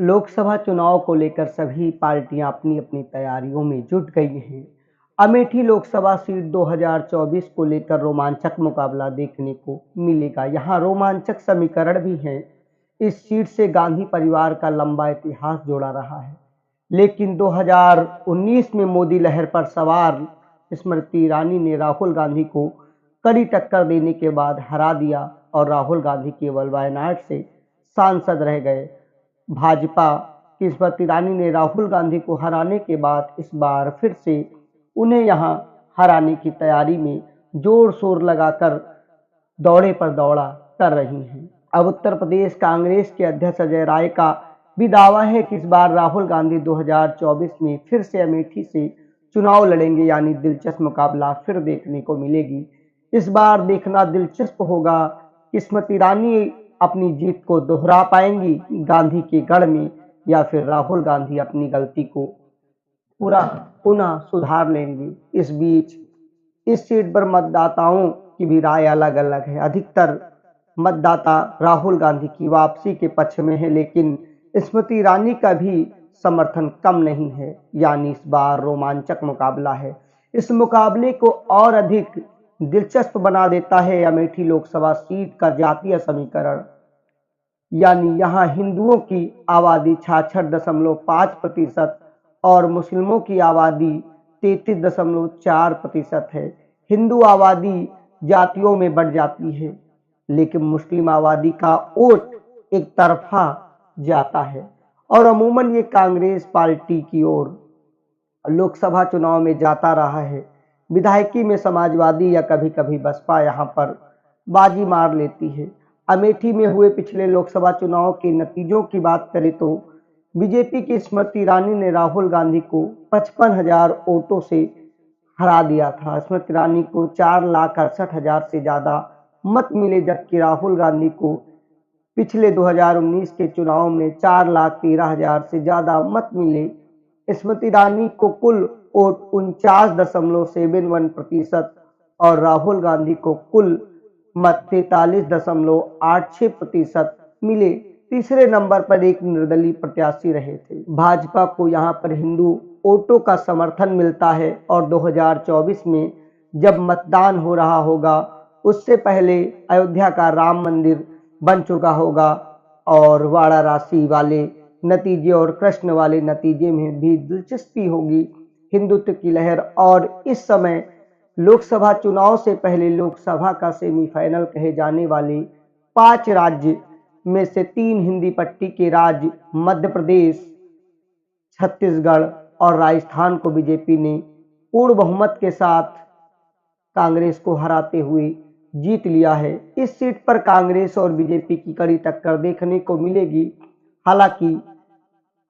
लोकसभा चुनाव को लेकर सभी पार्टियां अपनी अपनी तैयारियों में जुट गई हैं। अमेठी लोकसभा सीट 2024 को लेकर रोमांचक मुकाबला देखने को मिलेगा। यहां रोमांचक समीकरण भी हैं। इस सीट से गांधी परिवार का लंबा इतिहास जुड़ा रहा है, लेकिन 2019 में मोदी लहर पर सवार स्मृति ईरानी ने राहुल गांधी को कड़ी टक्कर देने के बाद हरा दिया और राहुल गांधी केवल वायनाड से सांसद रह गए। भाजपा की स्मृति ईरानी ने राहुल गांधी को हराने के बाद इस बार फिर से उन्हें यहां हराने की तैयारी में जोर शोर लगाकर दौड़े पर दौड़ा कर रही हैं। अब उत्तर प्रदेश कांग्रेस के अध्यक्ष अजय राय का भी दावा है कि इस बार राहुल गांधी 2024 में फिर से अमेठी से चुनाव लड़ेंगे, यानी दिलचस्प मुकाबला फिर देखने को मिलेगी। इस बार देखना दिलचस्प होगा कि स्मृति ईरानी अपनी जीत को दोहरा पाएंगी गांधी के गढ़ में, या फिर राहुल गांधी अपनी गलती को पूरा पुनः सुधार लेंगे। इस बीच इस सीट पर मतदाताओं की भी राय अलग अलग है। अधिकतर मतदाता राहुल गांधी की वापसी के पक्ष में है, लेकिन स्मृति ईरानी का भी समर्थन कम नहीं है, यानी इस बार रोमांचक मुकाबला है। इस मुकाबले को और अधिक दिलचस्प बना देता है अमेठी लोकसभा सीट का जातीय समीकरण, यानी यहाँ हिंदुओं की आबादी 66.5% और मुस्लिमों की आबादी 33.4% है। हिंदू आबादी जातियों में बढ़ जाती है, लेकिन मुस्लिम आबादी का वोट एक तरफा जाता है और अमूमन ये कांग्रेस पार्टी की ओर लोकसभा चुनाव में जाता रहा है। विधायकी में समाजवादी या कभी कभी बसपा यहाँ पर बाजी मार लेती है। अमेठी में हुए पिछले लोकसभा चुनाव के नतीजों की बात करें तो बीजेपी की स्मृति ईरानी ने राहुल गांधी को 55,000 वोटों से हरा दिया था। स्मृति ईरानी को 4,68,000 से ज्यादा मत मिले, जबकि राहुल गांधी को पिछले 2019 के चुनाव में 4,13,000 से ज्यादा मत मिले। स्मृति ईरानी को कुल वोट 49.71% और राहुल गांधी को कुल मत 43.86% मिले। तीसरे नंबर पर एक निर्दलीय प्रत्याशी रहे थे। भाजपा को यहां पर हिंदू वोटों का समर्थन मिलता है और 2024 में जब मतदान हो रहा होगा उससे पहले अयोध्या का राम मंदिर बन चुका होगा और वाराणसी वाले नतीजे और कृष्ण वाले नतीजे में भी दिलचस्पी होगी। हिंदुत्व की लहर और इस समय लोकसभा चुनाव से पहले लोकसभा का सेमीफाइनल कहे जाने वाले 5 राज्य में से 3 हिंदी पट्टी के राज्य मध्य प्रदेश, छत्तीसगढ़ और राजस्थान को बीजेपी ने पूर्ण बहुमत के साथ कांग्रेस को हराते हुए जीत लिया है। इस सीट पर कांग्रेस और बीजेपी की कड़ी टक्कर देखने को मिलेगी। हालांकि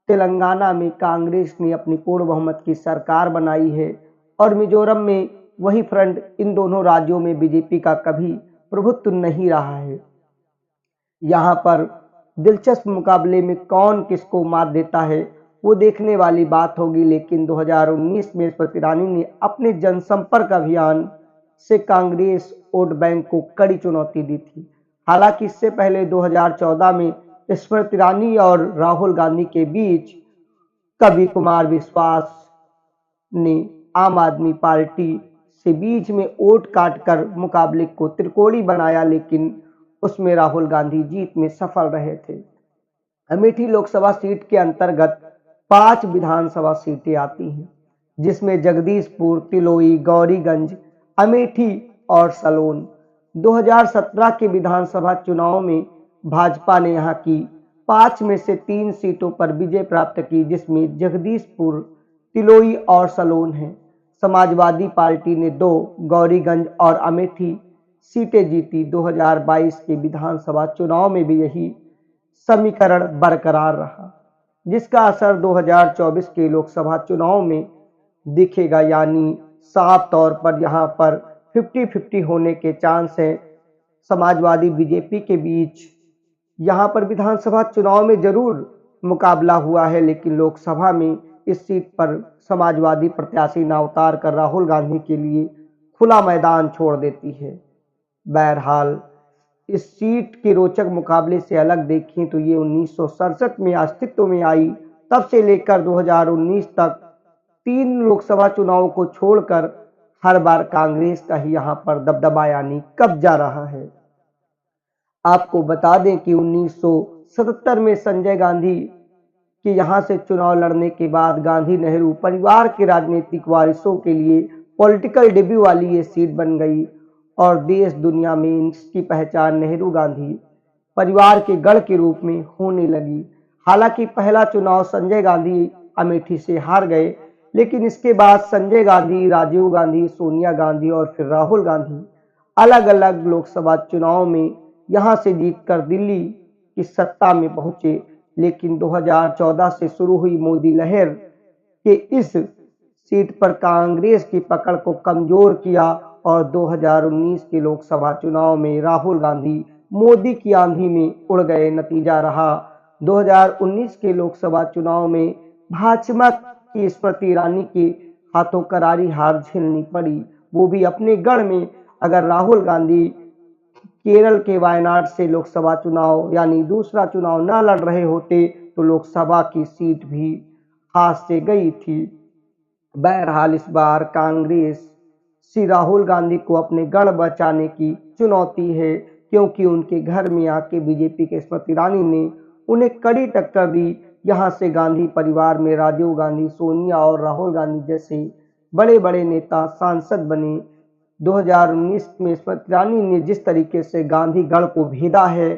तेलंगाना में कांग्रेस ने अपनी पूर्ण बहुमत की सरकार बनाई है और मिजोरम में वही फ्रंट। इन दोनों राज्यों में बीजेपी का कभी प्रभुत्व नहीं रहा है। यहाँ पर दिलचस्प मुकाबले में कौन किसको मात देता है वो देखने वाली बात होगी, लेकिन 2019 में स्मृति ईरानी ने अपने जनसंपर्क अभियान से कांग्रेस वोट बैंक को कड़ी चुनौती दी थी। हालांकि इससे पहले 2014 में स्मृति ईरानी और राहुल गांधी के बीच कवि कुमार विश्वास ने आम आदमी पार्टी से बीच में वोट काटकर मुकाबले को त्रिकोणी बनाया, लेकिन उसमें राहुल गांधी जीत में सफल रहे थे। अमेठी लोकसभा सीट के अंतर्गत 5 विधानसभा सीटें आती हैं, जिसमें जगदीशपुर, तिलोई, गौरीगंज, अमेठी और सलोन। 2017 के विधानसभा चुनाव में भाजपा ने यहां की 5 में से 3 सीटों पर विजय प्राप्त की, जिसमें जगदीशपुर, तिलोई और सलोन है। समाजवादी पार्टी ने 2 गौरीगंज और अमेठी सीटें जीती। 2022 के विधानसभा चुनाव में भी यही समीकरण बरकरार रहा, जिसका असर 2024 के लोकसभा चुनाव में दिखेगा, यानी साफ तौर पर यहाँ पर 50-50 होने के चांस हैं। समाजवादी बीजेपी के बीच यहाँ पर विधानसभा चुनाव में जरूर मुकाबला हुआ है, लेकिन लोकसभा में इस सीट पर समाजवादी प्रत्याशी ना उतार कर राहुल गांधी के लिए खुला मैदान छोड़ देती है। बहरहाल इस सीट के रोचक मुकाबले से अलग देखें तो ये 1967 में अस्तित्व में आई। तब से लेकर 2019 तक 3 लोकसभा चुनावों को छोड़कर हर बार कांग्रेस का ही यहाँ पर दबदबा यानी कब्जा रहा है। आपको बता दें कि 1977 में संजय गांधी के यहाँ से चुनाव लड़ने के बाद गांधी नेहरू परिवार के राजनीतिक वारिसों के लिए पॉलिटिकल डेब्यू वाली ये सीट बन गई और देश दुनिया में इसकी पहचान नेहरू गांधी परिवार के गढ़ के रूप में होने लगी। हालांकि पहला चुनाव संजय गांधी अमेठी से हार गए, लेकिन इसके बाद संजय गांधी, राजीव गांधी, सोनिया गांधी और फिर राहुल गांधी अलग अलग लोकसभा चुनाव में यहां से जीतकर दिल्ली की सत्ता में पहुंचे। लेकिन 2014 से शुरू हुई मोदी लहर के इस सीट पर कांग्रेस की पकड़ को कमजोर किया और 2019 के लोकसभा चुनाव में राहुल गांधी मोदी की आंधी में उड़ गए। नतीजा रहा 2019 के लोकसभा चुनाव में भाजपा की स्मृति ईरानी के हाथों करारी हार झेलनी पड़ी, वो भी अपने गढ़ में। अगर राहुल गांधी केरल के वायनाड से लोकसभा चुनाव यानी दूसरा चुनाव न लड़ रहे होते तो लोकसभा की सीट भी हाथ से गई थी। बहरहाल इस बार कांग्रेस श्री राहुल गांधी को अपने गढ़ बचाने की चुनौती है, क्योंकि उनके घर में आके बीजेपी के स्मृति ईरानी ने उन्हें कड़ी टक्कर दी। यहाँ से गांधी परिवार में राजीव गांधी, सोनिया और राहुल गांधी जैसे बड़े बड़े नेता सांसद बने। 2019 में स्मृति ईरानी ने जिस तरीके से गांधी गढ़ को भेदा है,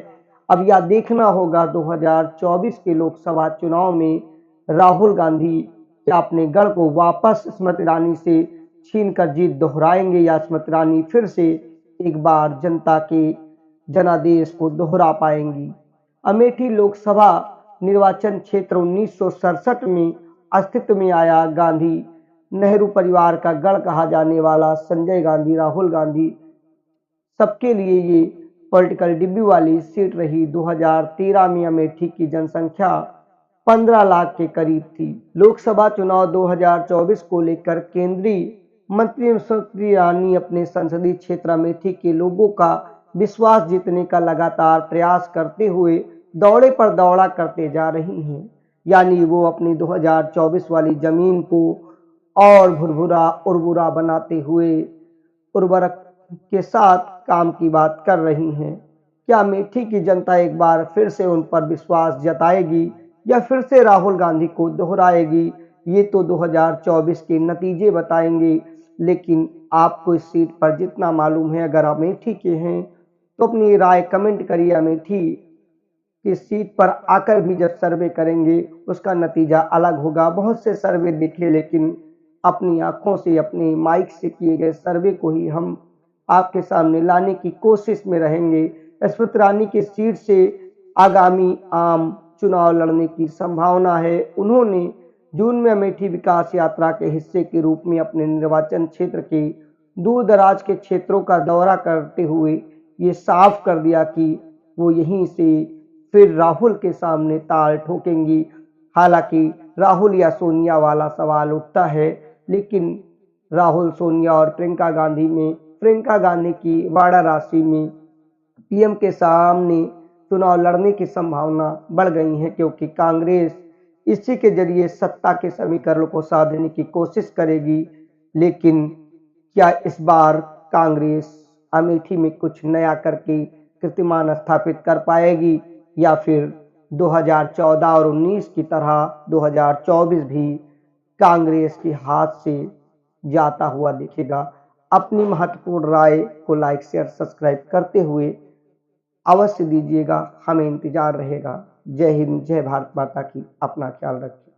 अब यह देखना होगा 2024 के लोकसभा चुनाव में राहुल गांधी क्या अपने गढ़ को वापस स्मृति ईरानी से छीनकर जीत दोहराएंगे या स्मृति ईरानी फिर से एक बार जनता के जनादेश को दोहरा पाएंगी। अमेठी लोकसभा निर्वाचन क्षेत्र 1967 में अस्तित्व में आया। गांधी नेहरू परिवार का गढ़ कहा जाने वाला संजय गांधी, राहुल गांधी सबके लिए ये पॉलिटिकल डेब्यू वाली सीट रही। 2013 में अमेठी की जनसंख्या 15 लाख के करीब थी। लोकसभा चुनाव 2024 को लेकर केंद्रीय मंत्री स्मृति ईरानी अपने संसदीय क्षेत्र अमेठी के लोगों का विश्वास जीतने का लगातार प्रयास करते हुए दौड़े पर दौड़ा करते जा रही हैं। यानी वो अपनी 2024 वाली जमीन को और भुरभुरा उर्वरा बनाते हुए उर्वरक के साथ काम की बात कर रही हैं। क्या अमेठी की जनता एक बार फिर से उन पर विश्वास जताएगी या फिर से राहुल गांधी को दोहराएगी? ये तो 2024 के नतीजे बताएंगे। लेकिन आपको इस सीट पर जितना मालूम है, अगर अमेठी के हैं तो अपनी राय कमेंट करिए। अमेठी की सीट पर आकर भी जब सर्वे करेंगे उसका नतीजा अलग होगा। बहुत से सर्वे देखे, लेकिन अपनी आंखों से, अपने माइक से किए गए सर्वे को ही हम आपके सामने लाने की कोशिश में रहेंगे। स्मृति ईरानी की सीट से आगामी आम चुनाव लड़ने की संभावना है। उन्होंने जून में अमेठी विकास यात्रा के हिस्से के रूप में अपने निर्वाचन क्षेत्र के दूर दराज के क्षेत्रों का दौरा करते हुए ये साफ कर दिया कि वो यहीं से फिर राहुल के सामने ताल ठोकेंगी। हालांकि राहुल या सोनिया वाला सवाल उठता है, लेकिन राहुल, सोनिया और प्रियंका गांधी में प्रियंका गांधी की वाराणसी में पीएम के सामने चुनाव लड़ने की संभावना बढ़ गई है, क्योंकि कांग्रेस इसी के जरिए सत्ता के समीकरण को साधने की कोशिश करेगी। लेकिन क्या इस बार कांग्रेस अमेठी में कुछ नया करके कीर्तिमान स्थापित कर पाएगी या फिर 2014 और 19 की तरह 2024 भी कांग्रेस के हाथ से जाता हुआ दिखेगा? अपनी महत्वपूर्ण राय को लाइक, शेयर, सब्सक्राइब करते हुए अवश्य दीजिएगा। हमें इंतजार रहेगा। जय हिंद, जय भारत माता की। अपना ख्याल रखिए।